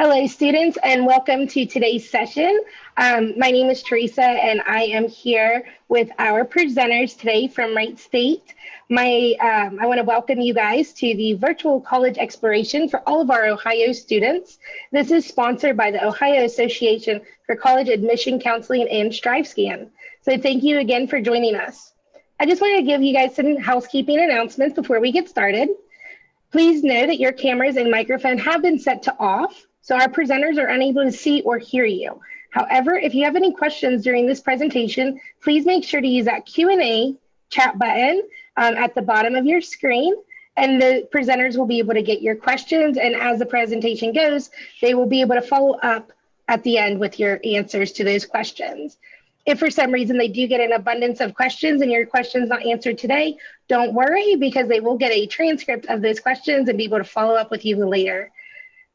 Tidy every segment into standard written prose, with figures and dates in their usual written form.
Hello, students, and welcome to today's session. My name is Teresa, and I am here with our presenters today from Wright State. I want to welcome you guys to the virtual college exploration for all of our Ohio students. This is sponsored by the Ohio Association for College Admission Counseling and StriveScan. So thank you again for joining us. I just wanted to give you guys some housekeeping announcements before we get started. Please know that your cameras and microphone have been set to off, so our presenters are unable to see or hear you. However, if you have any questions during this presentation, please make sure to use that Q&A chat button at the bottom of your screen, and the presenters will be able to get your questions, and as the presentation goes, they will be able to follow up at the end with your answers to those questions. If for some reason they do get an abundance of questions and your question's not answered today, don't worry, because they will get a transcript of those questions and be able to follow up with you later.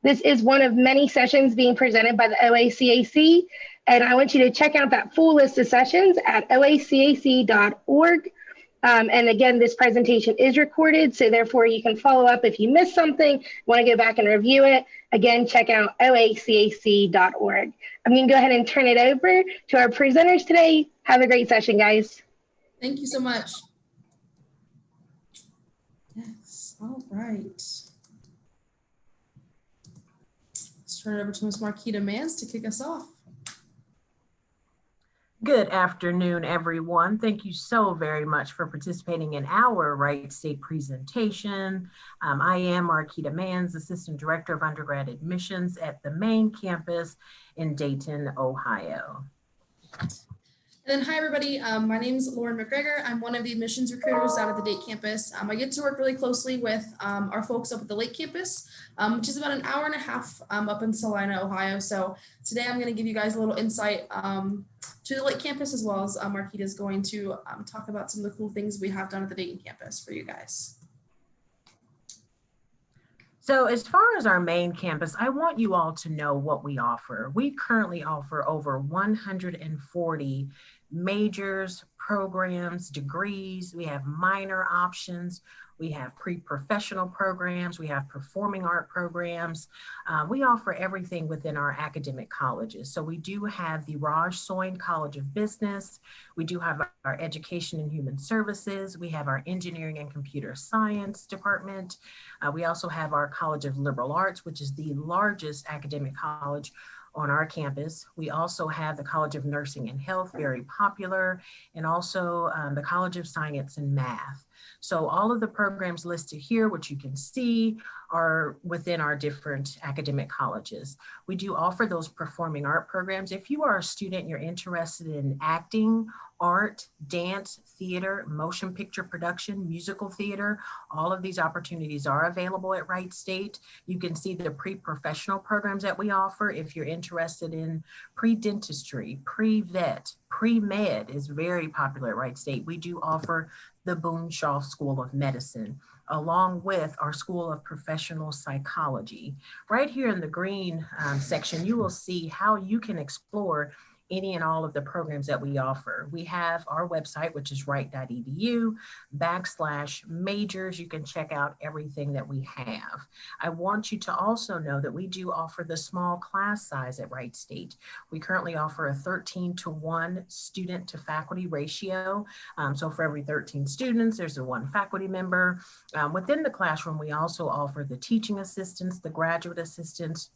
This is one of many sessions being presented by the OACAC, and I want you to check out that full list of sessions at oacac.org. And again, this presentation is recorded, so therefore you can follow up if you missed something, want to go back and review it. Again, check out oacac.org. I'm going to go ahead and turn it over to our presenters today. Have a great session, guys. Thank you so much. Yes, all right. Let's turn it over to Ms. Marquita Mans to kick us off. Good afternoon, everyone. Thank you so very much for participating in our Wright State presentation. I am Marquita Mans, Assistant Director of Undergrad Admissions at the main campus in Dayton, Ohio. And then hi everybody, my name is Lauren McGregor. I'm one of the admissions recruiters out at the Dayton campus. I get to work really closely with our folks up at the Lake campus, which is about an hour and a half up in Celina, Ohio. So today I'm going to give you guys a little insight to the Lake campus, as well as Marquita is going to talk about some of the cool things we have done at the Dayton campus for you guys. So as far as our main campus, I want you all to know what we offer. We currently offer over 140 majors, programs, degrees. We have minor options. We have pre-professional programs. We have performing art programs. We offer everything within our academic colleges. So we do have the Raj Soin College of Business. We do have our Education and Human Services. We have our Engineering and Computer Science department. We also have our College of Liberal Arts, which is the largest academic college on our campus. We also have the College of Nursing and Health, very popular, and also the College of Science and Math. So all of the programs listed here, which you can see, are within our different academic colleges. We do offer those performing art programs. If you are a student, you're interested in acting, art, dance, theater, motion picture production, musical theater, all of these opportunities are available at Wright State. You can see the pre-professional programs that we offer. If you're interested in pre-dentistry, pre-vet, pre-med is very popular at Wright State. We do offer the Boone Shaw School of Medicine, along with our School of Professional Psychology. Right here in the green section, you will see how you can explore any and all of the programs that we offer. We have our website, which is wright.edu/majors. You can check out everything that we have. I want you to also know that we do offer the small class size at Wright State. We currently offer a 13-to-1 student to faculty ratio. So for every 13 students, there's a 1 faculty member. Within the classroom, we also offer the teaching assistants, the graduate assistants.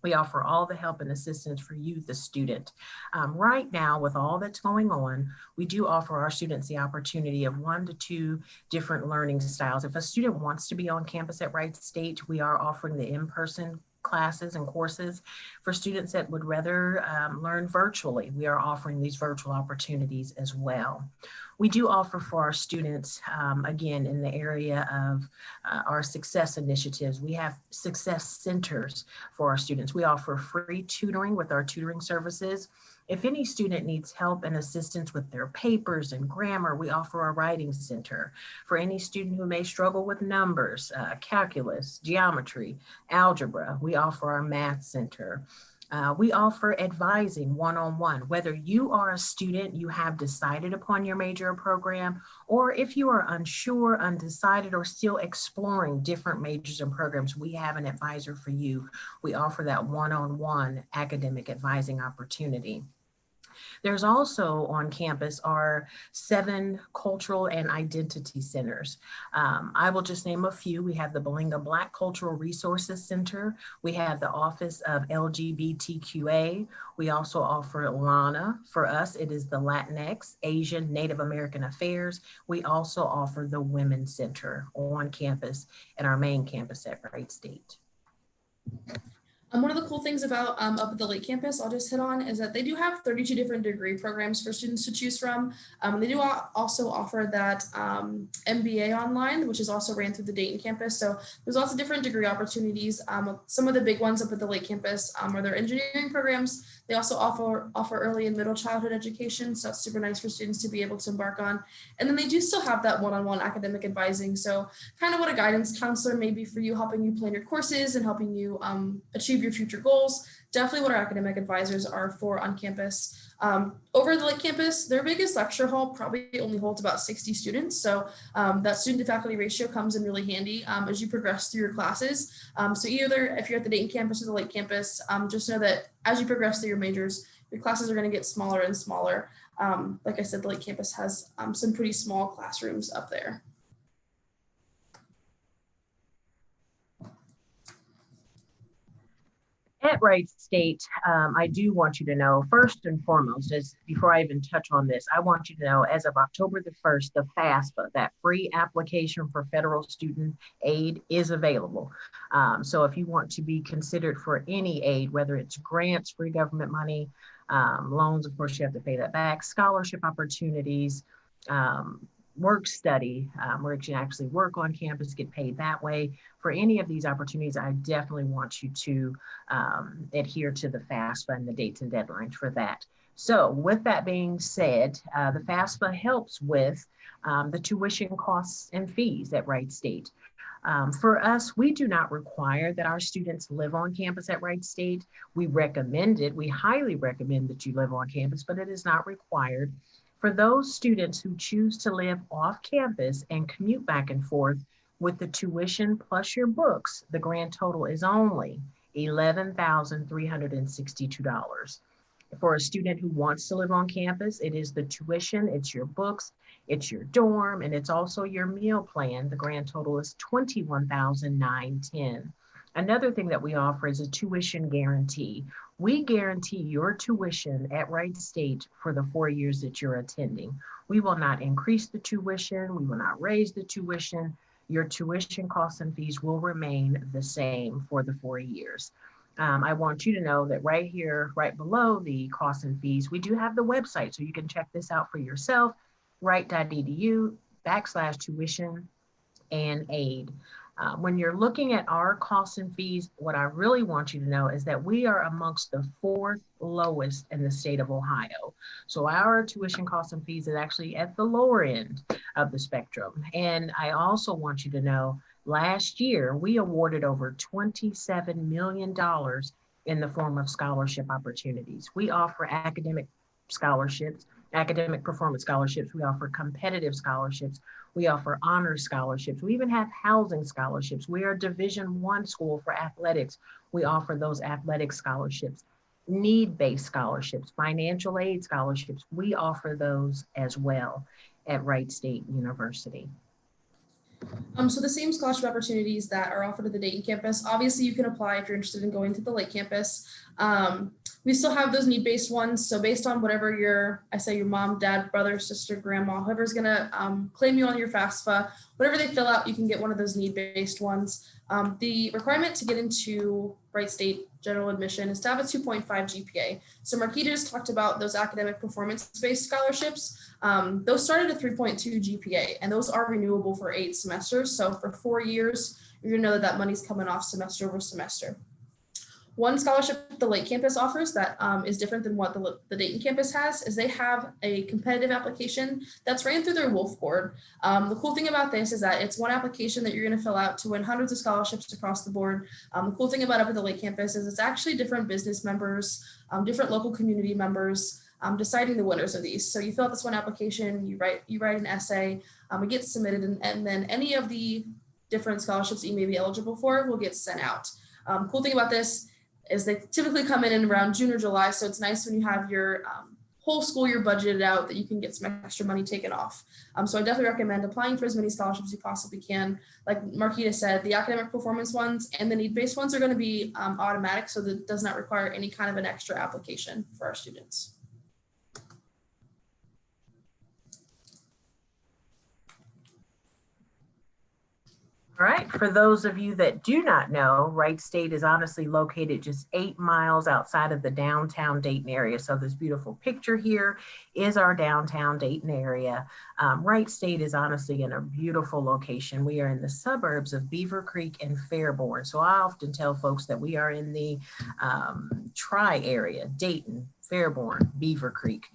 We offer all the help and assistance for you, the student. Right now, with all that's going on, we do offer our students the opportunity of 1 to 2 different learning styles. If a student wants to be on campus at Wright State, we are offering the in-person classes and courses. For students that would rather learn virtually, we are offering these virtual opportunities as well. We do offer for our students, again, in the area of our success initiatives. We have success centers for our students. We offer free tutoring with our tutoring services. If any student needs help and assistance with their papers and grammar, we offer a writing center. For any student who may struggle with numbers, calculus, geometry, algebra, we offer our math center. We offer advising one-on-one, whether you are a student, you have decided upon your major or program, or if you are unsure, undecided, or still exploring different majors and programs, we have an advisor for you. We offer that one-on-one academic advising opportunity. There's also on campus are 7 cultural and identity centers. I will just name a few. We have the Belinga Black Cultural Resources Center. We have the Office of LGBTQA. We also offer LANA. For us, it is the Latinx, Asian, Native American Affairs. We also offer the Women's Center on campus at our main campus at Wright State. One of the cool things about up at the Lake Campus, I'll just hit on, is that they do have 32 different degree programs for students to choose from. They do also offer that MBA online, which is also ran through the Dayton campus. So there's lots of different degree opportunities. Some of the big ones up at the Lake Campus are their engineering programs. They also offer early and middle childhood education. So that's super nice for students to be able to embark on. And then they do still have that one-on-one academic advising. So kind of what a guidance counselor may be for you, helping you plan your courses and helping you achieve your future goals. Definitely what our academic advisors are for on campus. Over at the Lake Campus, their biggest lecture hall probably only holds about 60 students. So that student to faculty ratio comes in really handy as you progress through your classes. So either if you're at the Dayton campus or the Lake Campus, just know that as you progress through your majors, your classes are going to get smaller and smaller. Like I said, the Lake Campus has some pretty small classrooms up there. At Wright State, I do want you to know, first and foremost, before I even touch on this, I want you to know as of October the 1st, the FAFSA, that free application for federal student aid is available. So if you want to be considered for any aid, whether it's grants, free government money, loans, of course, you have to pay that back, scholarship opportunities, work study, where you can actually work on campus, get paid that way. For any of these opportunities, I definitely want you to adhere to the FAFSA and the dates and deadlines for that. So with that being said, the FAFSA helps with the tuition costs and fees at Wright State. For us, we do not require that our students live on campus at Wright State. We recommend it. We highly recommend that you live on campus, but it is not required. For those students who choose to live off campus and commute back and forth with the tuition plus your books, the grand total is only $11,362. For a student who wants to live on campus, it is the tuition, it's your books, it's your dorm, and it's also your meal plan. The grand total is $21,910. Another thing that we offer is a tuition guarantee. We guarantee your tuition at Wright State for the 4 years that you're attending. We will not increase the tuition. We will not raise the tuition. Your tuition costs and fees will remain the same for the 4 years. I want you to know that right here, right below the costs and fees, we do have the website, so you can check this out for yourself, wright.edu/tuition and aid. When you're looking at our costs and fees, what I really want you to know is that we are amongst the 4th lowest in the state of Ohio. So our tuition costs and fees is actually at the lower end of the spectrum. And I also want you to know, last year, we awarded over $27 million in the form of scholarship opportunities. We offer academic scholarships, academic performance scholarships. We offer competitive scholarships. We offer honor scholarships. We even have housing scholarships. We are a Division I school for athletics. We offer those athletic scholarships, need-based scholarships, financial aid scholarships. We offer those as well at Wright State University. So the same scholarship opportunities that are offered at the Dayton campus, obviously you can apply if you're interested in going to the Lake campus. We still have those need-based ones. So based on whatever your mom, dad, brother, sister, grandma, whoever's gonna claim you on your FAFSA, whatever they fill out, you can get one of those need-based ones. The requirement to get into Wright State general admission is to have a 2.5 GPA. So Marquita just talked about those academic performance-based scholarships. Those start at a 3.2 GPA, and those are renewable for 8 semesters. So for 4 years, you're gonna know that money's coming off semester over semester. One scholarship the Lake campus offers that is different than what the Dayton campus has is they have a competitive application that's ran through their Wolf board. The cool thing about this is that it's one application that you're going to fill out to win hundreds of scholarships across the board. The cool thing about up at the Lake campus is it's actually different business members, different local community members, deciding the winners of these. So you fill out this one application, you write an essay, it gets submitted, and then any of the different scholarships that you may be eligible for will get sent out. Cool thing about this is they typically come in around June or July, so it's nice when you have your whole school year budgeted out that you can get some extra money taken off. So I definitely recommend applying for as many scholarships as you possibly can. Like Marquita said, the academic performance ones and the need-based ones are going to be automatic, so that does not require any kind of an extra application for our students. All right, for those of you that do not know, Wright State is honestly located just 8 miles outside of the downtown Dayton area. So this beautiful picture here is our downtown Dayton area. Wright State is honestly in a beautiful location. We are in the suburbs of Beaver Creek and Fairborn. So I often tell folks that we are in the tri-area, Dayton, Fairborn, Beaver Creek.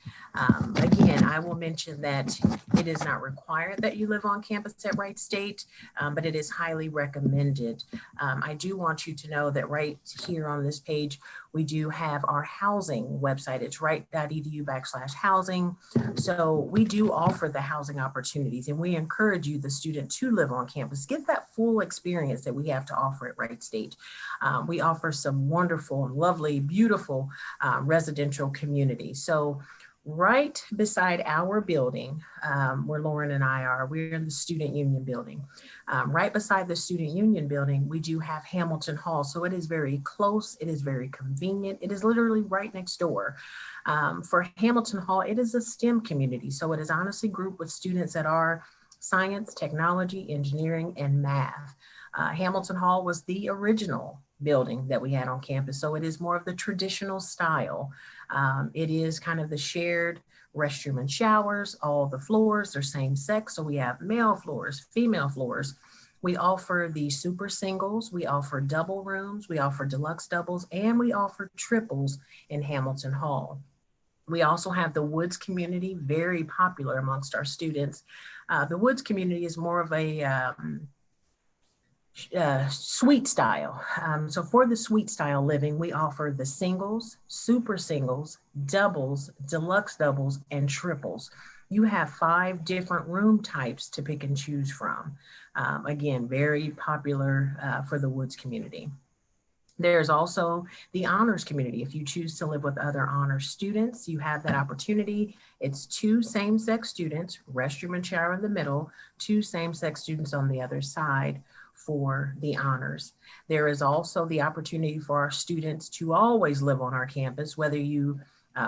Again, I will mention that it is not required that you live on campus at Wright State, but it is highly recommended. I do want you to know that right here on this page, we do have our housing website. It's wright.edu/housing. So we do offer the housing opportunities, and we encourage you, the student, to live on campus. Get that full experience that we have to offer at Wright State. We offer some wonderful and lovely, beautiful residential communities. So right beside our building, where Lauren and I are, we're in the Student Union building. Right beside the Student Union building, we do have Hamilton Hall. So it is very close, it is very convenient, it is literally right next door. For Hamilton Hall, it is a STEM community. So it is honestly grouped with students that are science, technology, engineering, and math. Hamilton Hall was the original building that we had on campus. So it is more of the traditional style. It is kind of the shared restroom and showers. All the floors are same sex. So we have male floors, female floors. We offer the super singles, we offer double rooms, we offer deluxe doubles, and we offer triples in Hamilton Hall. We also have the Woods community, very popular amongst our students. The Woods community is more of a suite style. So for the suite style living, we offer the singles, super singles, doubles, deluxe doubles, and triples. You have 5 different room types to pick and choose from. Again, very popular for the Woods community. There's also the honors community. If you choose to live with other honors students, you have that opportunity. It's 2 same-sex students, restroom and shower in the middle, 2 same-sex students on the other side for the honors. There is also the opportunity for our students to always live on our campus, whether you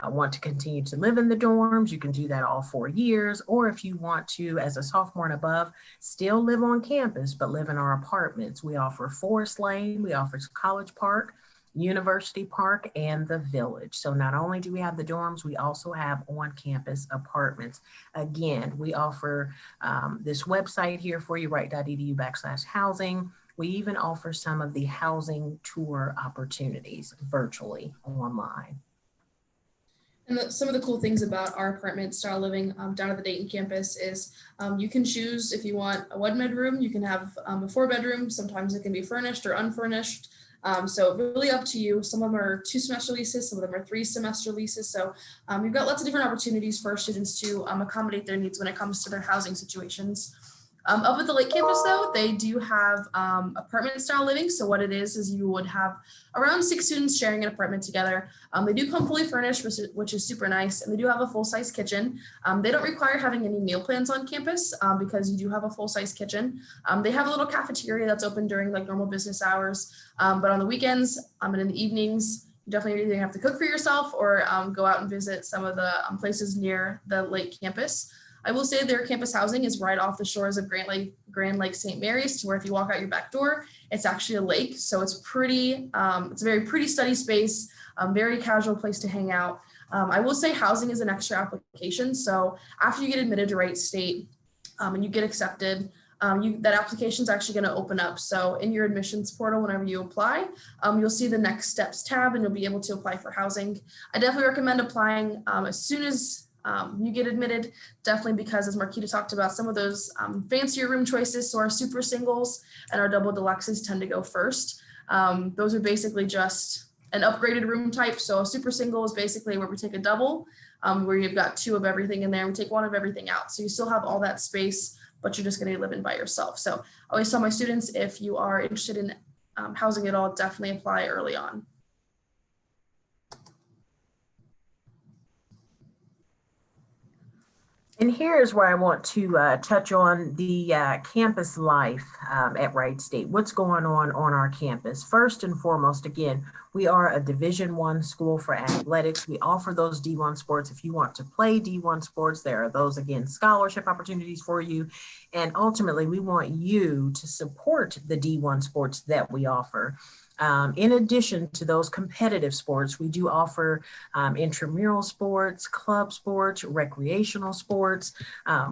want to continue to live in the dorms, you can do that all 4 years, or if you want to, as a sophomore and above, still live on campus, but live in our apartments. We offer Forest Lane, we offer College Park, University Park, and the Village. So not only do we have the dorms, we also have on-campus apartments. Again, we offer this website here for you, wright.edu/housing. We even offer some of the housing tour opportunities virtually online. And some of the cool things about our apartment style living down at the Dayton campus is you can choose if you want a 1-bedroom, you can have a 4-bedroom. Sometimes it can be furnished or unfurnished. So really up to you. Some of them are 2-semester leases, some of them are 3-semester leases. So we've got lots of different opportunities for our students to accommodate their needs when it comes to their housing situations. Up at the Lake campus, though, they do have apartment style living. So what it is you would have around 6 students sharing an apartment together. They do come fully furnished, which is super nice. And they do have a full-size kitchen. They don't require having any meal plans on campus because you do have a full-size kitchen. They have a little cafeteria that's open during like normal business hours. But on the weekends and in the evenings, you definitely either have to cook for yourself or go out and visit some of the places near the Lake campus. I will say their campus housing is right off the shores of Grand Lake St. Mary's, to where if you walk out your back door, it's actually a lake. So it's pretty, it's a very pretty study space, very casual place to hang out. I will say housing is an extra application. So after you get admitted to Wright State and you get accepted, that application is actually going to open up. So in your admissions portal, whenever you apply, you'll see the next steps tab and you'll be able to apply for housing. I definitely recommend applying as soon as you get admitted, definitely, because as Marquita talked about, some of those fancier room choices, so our super singles and our double deluxes tend to go first. Those are basically just an upgraded room type. So a super single is basically where we take a double, where you've got 2 of everything in there, and we take 1 of everything out. So you still have all that space, but you're just going to be living by yourself. So I always tell my students, if you are interested in housing at all, definitely apply early on. And here's where I want to touch on the campus life at Wright State. What's going on our campus? First and foremost, again, we are a Division I school for athletics. We offer those D1 sports. If you want to play D1 sports, there are those, again, scholarship opportunities for you. And ultimately, we want you to support the D1 sports that we offer. In addition to those competitive sports, we do offer intramural sports, club sports, recreational sports.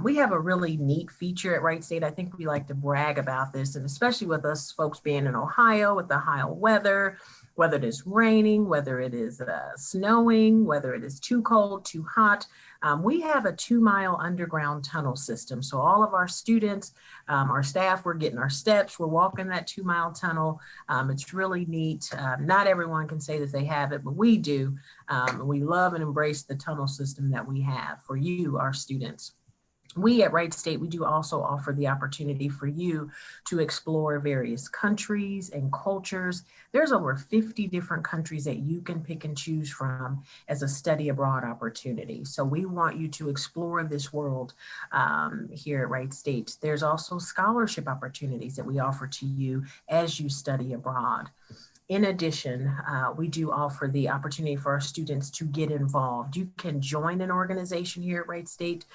We have a really neat feature at Wright State. I think we like to brag about this, and especially with us folks being in Ohio, with the Ohio weather, whether it is raining, whether it is snowing, whether it is too cold, too hot. We have a 2-mile underground tunnel system. So all of our students, our staff, we're getting our steps, we're walking that 2-mile tunnel. It's really neat. Not everyone can say that they have it, but we do. We love and embrace the tunnel system that we have for you, our students. We at Wright State, we do also offer the opportunity for you to explore various countries and cultures. There's over 50 different countries that you can pick and choose from as a study abroad opportunity. So we want you to explore this world here at Wright State. There's also scholarship opportunities that we offer to you as you study abroad. In addition, we do offer the opportunity for our students to get involved. You can join an organization here at Wright State.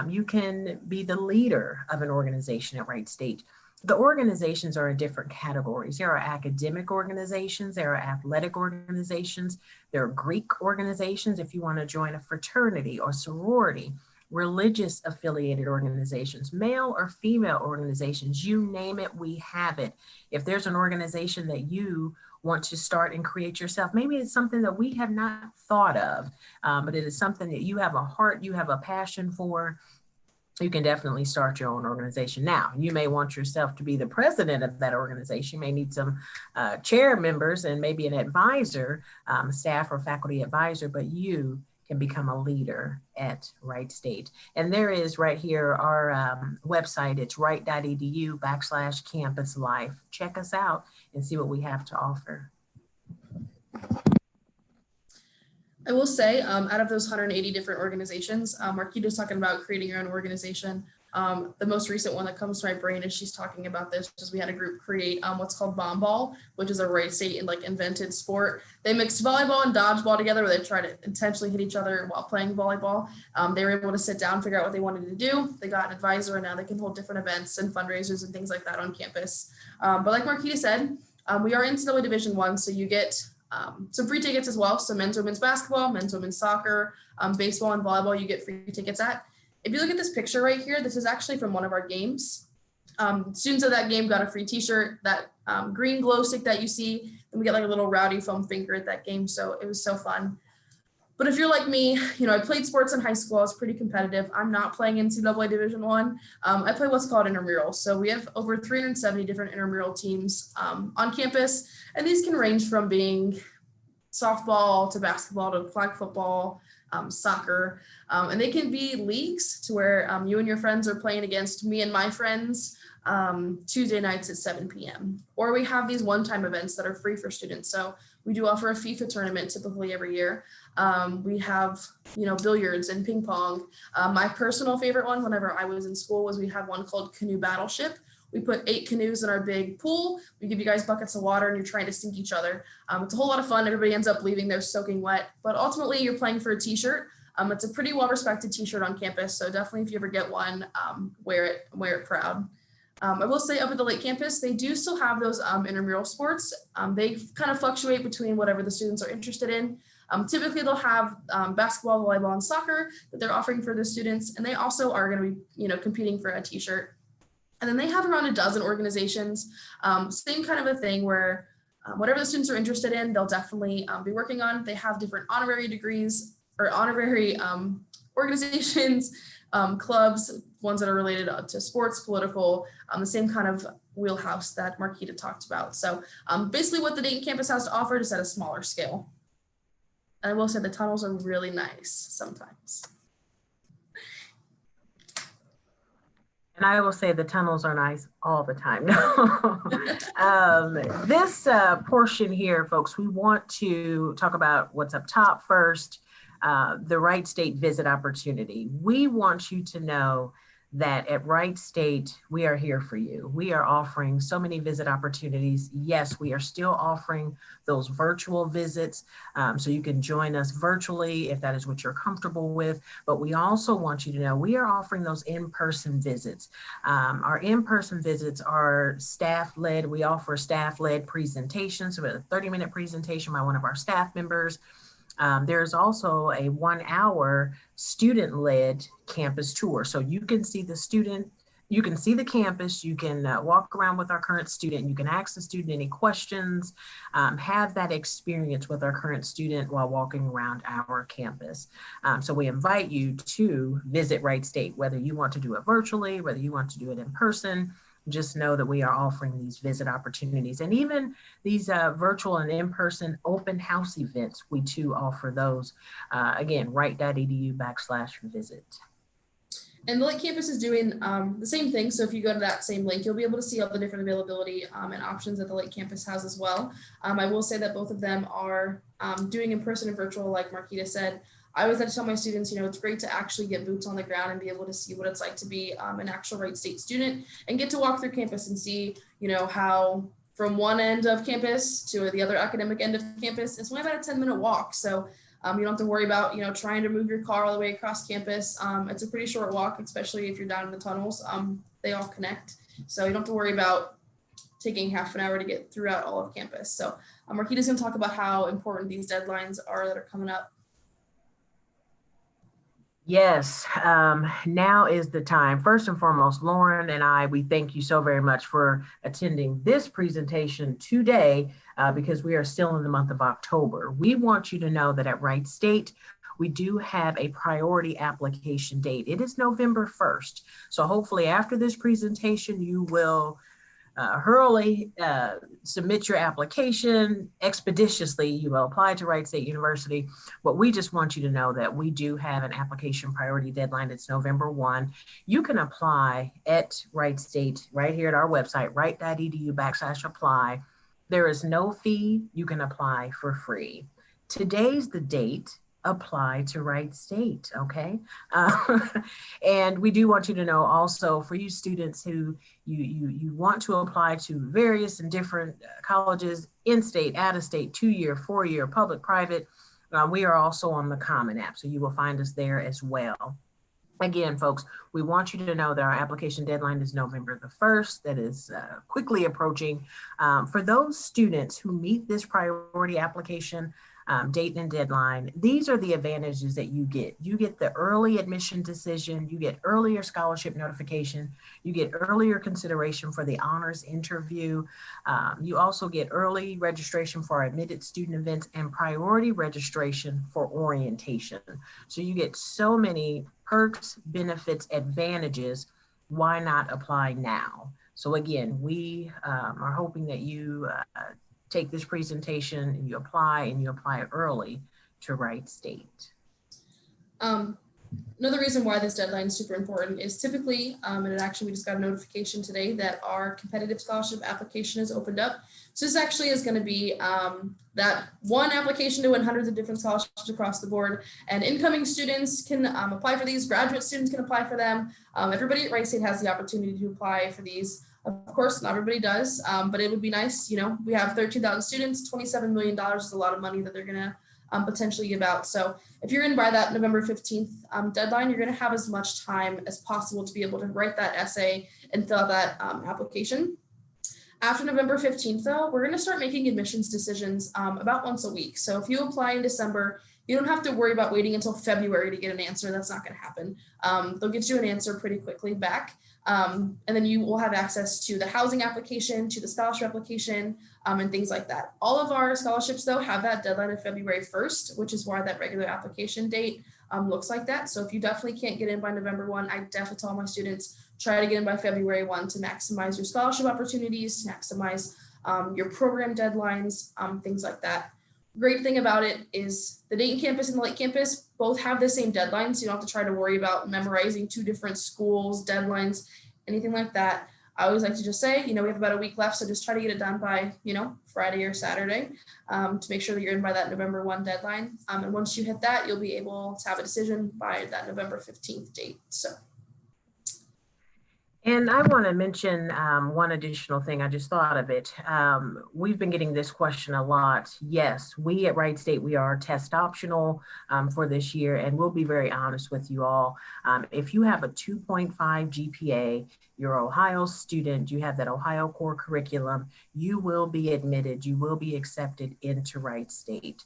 You can be the leader of an organization at Wright State. The organizations are in different categories. There are academic organizations, there are athletic organizations, there are Greek organizations if you want to join a fraternity or sorority, religious affiliated organizations, male or female organizations, you name it, we have it. If there's an organization that you want to start and create yourself, maybe it's something that we have not thought of, but it is something that you have a heart, you have a passion for, you can definitely start your own organization. Now, you may want yourself to be the president of that organization. You may need some chair members and maybe an advisor, staff or faculty advisor, but you can become a leader at Wright State. And there is right here our website. It's wright.edu/campus life. Check us out and see what we have to offer. I will say, out of those 180 different organizations, Marquita's talking about creating your own organization. The most recent one that comes to my brain as she's talking about this is we had a group create what's called Bomb Ball, which is a Wright State and invented sport. They mixed volleyball and dodgeball together, where they try to intentionally hit each other while playing volleyball. They were able to sit down, figure out what they wanted to do. They got an advisor, and now they can hold different events and fundraisers and things like that on campus. But like Marquita said, we are NCAA Division I, so you get some free tickets as well. So men's, women's basketball, men's, women's soccer, baseball, and volleyball, you get free tickets at. If you look at this picture right here, this is actually from one of our games. Students of that game got a free t-shirt, that green glow stick that you see, and we get a little rowdy foam finger at that game. So it was so fun. But if you're like me, I played sports in high school. I was pretty competitive. I'm not playing NCAA Division I. I play what's called intramural. So we have over 370 different intramural teams on campus. And these can range from being softball to basketball to flag football, soccer. And they can be leagues to where you and your friends are playing against me and my friends Tuesday nights at 7 p.m. Or we have these one-time events that are free for students. So we do offer a FIFA tournament typically every year. We have, billiards and ping pong. My personal favorite one whenever I was in school was we had one called Canoe Battleship. We put 8 canoes in our big pool. We give you guys buckets of water and you're trying to sink each other. It's a whole lot of fun. Everybody ends up leaving there soaking wet, but ultimately you're playing for a t-shirt. It's a pretty well-respected t-shirt on campus. So definitely if you ever get one, wear it proud. I will say up at the Lake campus, they do still have those intramural sports. They kind of fluctuate between whatever the students are interested in. Typically they'll have basketball, volleyball, and soccer that they're offering for the students. And they also are going to be, competing for a t-shirt. And then they have around a dozen organizations, same kind of a thing where whatever the students are interested in, they'll definitely be working on. They have different honorary degrees or honorary organizations, clubs, ones that are related to sports, political, the same kind of wheelhouse that Marquita talked about. So basically what the Dayton campus has to offer is at a smaller scale. And I will say the tunnels are really nice sometimes. And I will say the tunnels are nice all the time. This portion here, folks, we want to talk about what's up top first, the Wright State visit opportunity. We want you to know that at Wright State, we are here for you. We are offering so many visit opportunities. Yes, we are still offering those virtual visits, so you can join us virtually if that is what you're comfortable with. But we also want you to know we are offering those in-person visits. Our in-person visits are staff-led. We offer staff-led presentations, so a 30-minute presentation by one of our staff members. There's also a 1-hour student-led campus tour. So you can see the student, you can see the campus, you can walk around with our current student, you can ask the student any questions, have that experience with our current student while walking around our campus. So we invite you to visit Wright State, whether you want to do it virtually, whether you want to do it in person. Just know that we are offering these visit opportunities, and even these virtual and in-person open house events. We too offer those. Again, wright.edu/visit. And the Lake campus is doing the same thing. So if you go to that same link, you'll be able to see all the different availability and options that the Lake campus has as well. I will say that both of them are doing in-person and virtual, like Marquita said. I always like to tell my students, you know, it's great to actually get boots on the ground and be able to see what it's like to be an actual Wright State student and get to walk through campus and see, you know, how from one end of campus to the other academic end of campus, it's only about a 10-minute walk. So you don't have to worry about, you know, trying to move your car all the way across campus. It's a pretty short walk, especially if you're down in the tunnels. They all connect. So you don't have to worry about taking half an hour to get throughout all of campus. So Marquita's going to talk about how important these deadlines are that are coming up. Yes, now is the time. First and foremost, Lauren and I, we thank you so very much for attending this presentation today because we are still in the month of October. We want you to know that at Wright State, we do have a priority application date. It is November 1st. So hopefully after this presentation, you will hurriedly submit your application expeditiously. You will apply to Wright State University. But we just want you to know that we do have an application priority deadline. It's November 1. You can apply at Wright State right here at our website, wright.edu/apply. There is no fee. You can apply for free. Today's the date. Apply to Wright State, okay? And we do want you to know also for you students who you want to apply to various and different colleges, in-state, out-of-state, 2-year, 4-year, public, private, we are also on the Common App, so you will find us there as well. Again, folks, we want you to know that our application deadline is November the 1st. That is quickly approaching. For those students who meet this priority application date and deadline, these are the advantages that you get. You get the early admission decision, you get earlier scholarship notification, you get earlier consideration for the honors interview. You also get early registration for our admitted student events and priority registration for orientation. So you get so many perks, benefits, advantages. Why not apply now? So again, we are hoping that you take this presentation and you apply early to Wright State. Another reason why this deadline is super important is typically, and actually we just got a notification today that our competitive scholarship application is opened up. So this actually is going to be that one application to win hundreds of different scholarships across the board, and incoming students can apply for these, graduate students can apply for them. Everybody at Wright State has the opportunity to apply for these. Of course, not everybody does, but it would be nice. You know, we have 13,000 students, $27 million is a lot of money that they're going to potentially give out. So if you're in by that November 15th deadline, you're going to have as much time as possible to be able to write that essay and fill out that application. After November 15th, though, we're going to start making admissions decisions about once a week. So if you apply in December, You don't have to worry about waiting until February to get an answer. That's not going to happen. They'll get you an answer pretty quickly back. And then you will have access to the housing application, to the scholarship application, and things like that. All of our scholarships, though, have that deadline of February 1st, which is why that regular application date looks like that. So if you definitely can't get in by November 1, I definitely tell my students, try to get in by February 1 to maximize your scholarship opportunities, to maximize your program deadlines, things like that. Great thing about it is the Dayton campus and the Lake campus both have the same deadlines. So you don't have to try to worry about memorizing 2 different schools, deadlines, anything like that. I always like to just say, we have about a week left, so just try to get it done by, Friday or Saturday to make sure that you're in by that November 1 deadline. And once you hit that, you'll be able to have a decision by that November 15th date. So. And I want to mention one additional thing. I just thought of it. We've been getting this question a lot. Yes, we at Wright State, we are test optional for this year. And we'll be very honest with you all. If you have a 2.5 GPA, you're an Ohio student, you have that Ohio core curriculum, you will be admitted, you will be accepted into Wright State.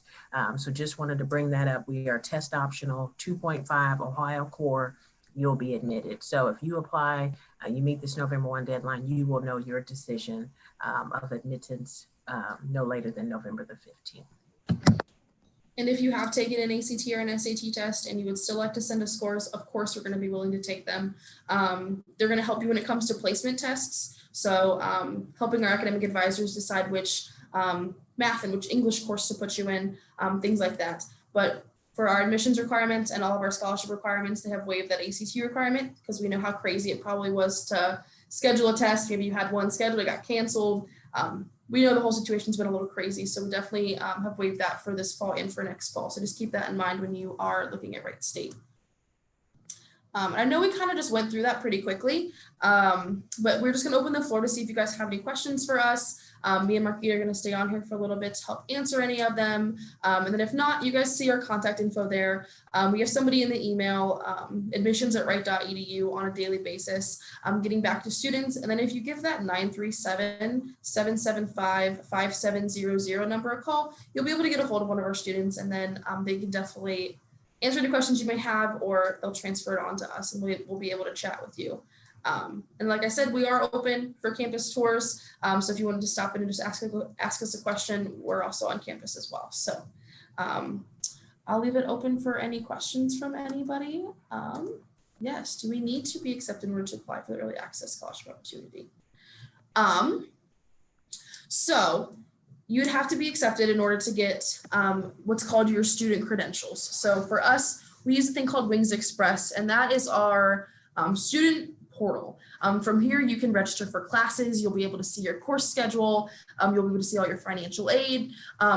So just wanted to bring that up. We are test optional, 2.5 Ohio core, you'll be admitted. So if you apply, you meet this November 1 deadline, you will know your decision of admittance no later than November the 15th. And if you have taken an ACT or an SAT test and you would still like to send us scores, of course, we're going to be willing to take them. They're going to help you when it comes to placement tests. So helping our academic advisors decide which math and which English course to put you in, things like that. But for our admissions requirements and all of our scholarship requirements, they have waived that ACT requirement because we know how crazy it probably was to schedule a test. Maybe you had one scheduled, it got canceled. We know the whole situation's been a little crazy, so we definitely have waived that for this fall and for next fall. So just keep that in mind when you are looking at Wright State. I know we kind of just went through that pretty quickly, but we're just going to open the floor to see if you guys have any questions for us. Me and Marquita are going to stay on here for a little bit to help answer any of them. And then if not, you guys see our contact info there. We have somebody in the email, admissions@wright.edu on a daily basis, getting back to students. And then if you give that 937-775-5700 number a call, you'll be able to get a hold of one of our students, and then they can definitely answer any questions you may have, or they'll transfer it on to us and we'll be able to chat with you. And like I said, we are open for campus tours. So if you wanted to stop in and just ask us a question, we're also on campus as well. So I'll leave it open for any questions from anybody. Yes, do we need to be accepted in order to apply for the early access scholarship opportunity? So you'd have to be accepted in order to get what's called your student credentials. So for us, we use a thing called Wings Express, and that is our student portal. From here, you can register for classes. You'll be able to see your course schedule. You'll be able to see all your financial aid.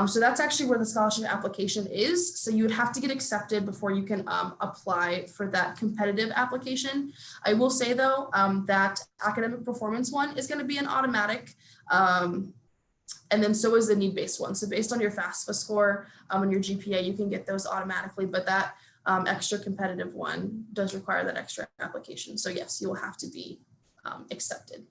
So that's actually where the scholarship application is. So you would have to get accepted before you can apply for that competitive application. I will say though, that academic performance one is going to be an automatic. And then so is the need-based one. So based on your FAFSA score and your GPA, you can get those automatically, but that extra competitive one does require that extra application. So yes, you will have to be accepted.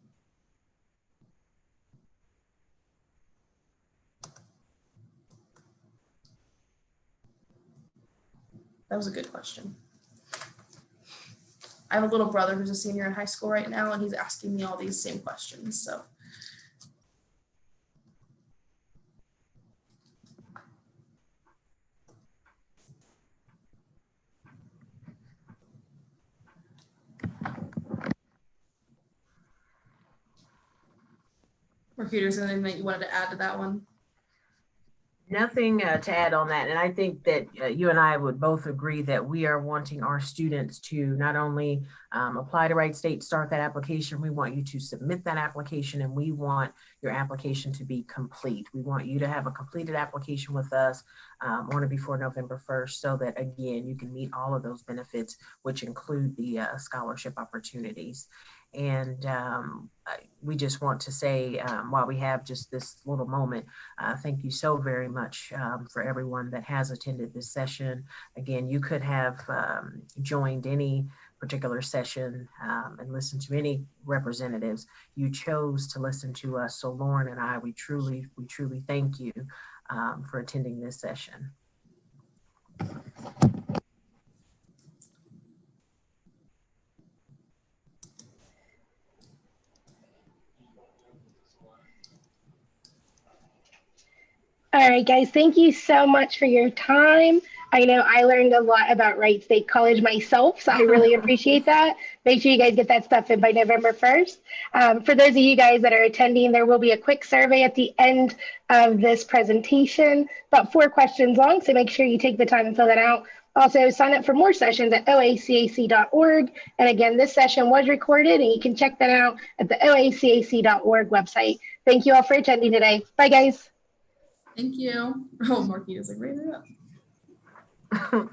That was a good question. I have a little brother who's a senior in high school right now, and he's asking me all these same questions. So. Marquita, is there anything that you wanted to add to that one? Nothing to add on that. And I think that you and I would both agree that we are wanting our students to not only apply to Wright State, start that application, we want you to submit that application, and we want your application to be complete. We want you to have a completed application with us on or before November 1st, so that again, you can meet all of those benefits, which include the scholarship opportunities. And we just want to say, while we have just this little moment, thank you so very much for everyone that has attended this session. Again, you could have joined any particular session and listened to any representatives. You chose to listen to us. So Lauren and I, we truly thank you for attending this session. All right, guys, thank you so much for your time. I know I learned a lot about Wright State College myself, so I really appreciate that. Make sure you guys get that stuff in by November 1st. For those of you guys that are attending, there will be a quick survey at the end of this presentation, about 4 questions long, so make sure you take the time and fill that out. Also, sign up for more sessions at oacac.org. And again, this session was recorded, and you can check that out at the oacac.org website. Thank you all for attending today. Bye, guys. Thank you. Oh, Marquita's like, write it up.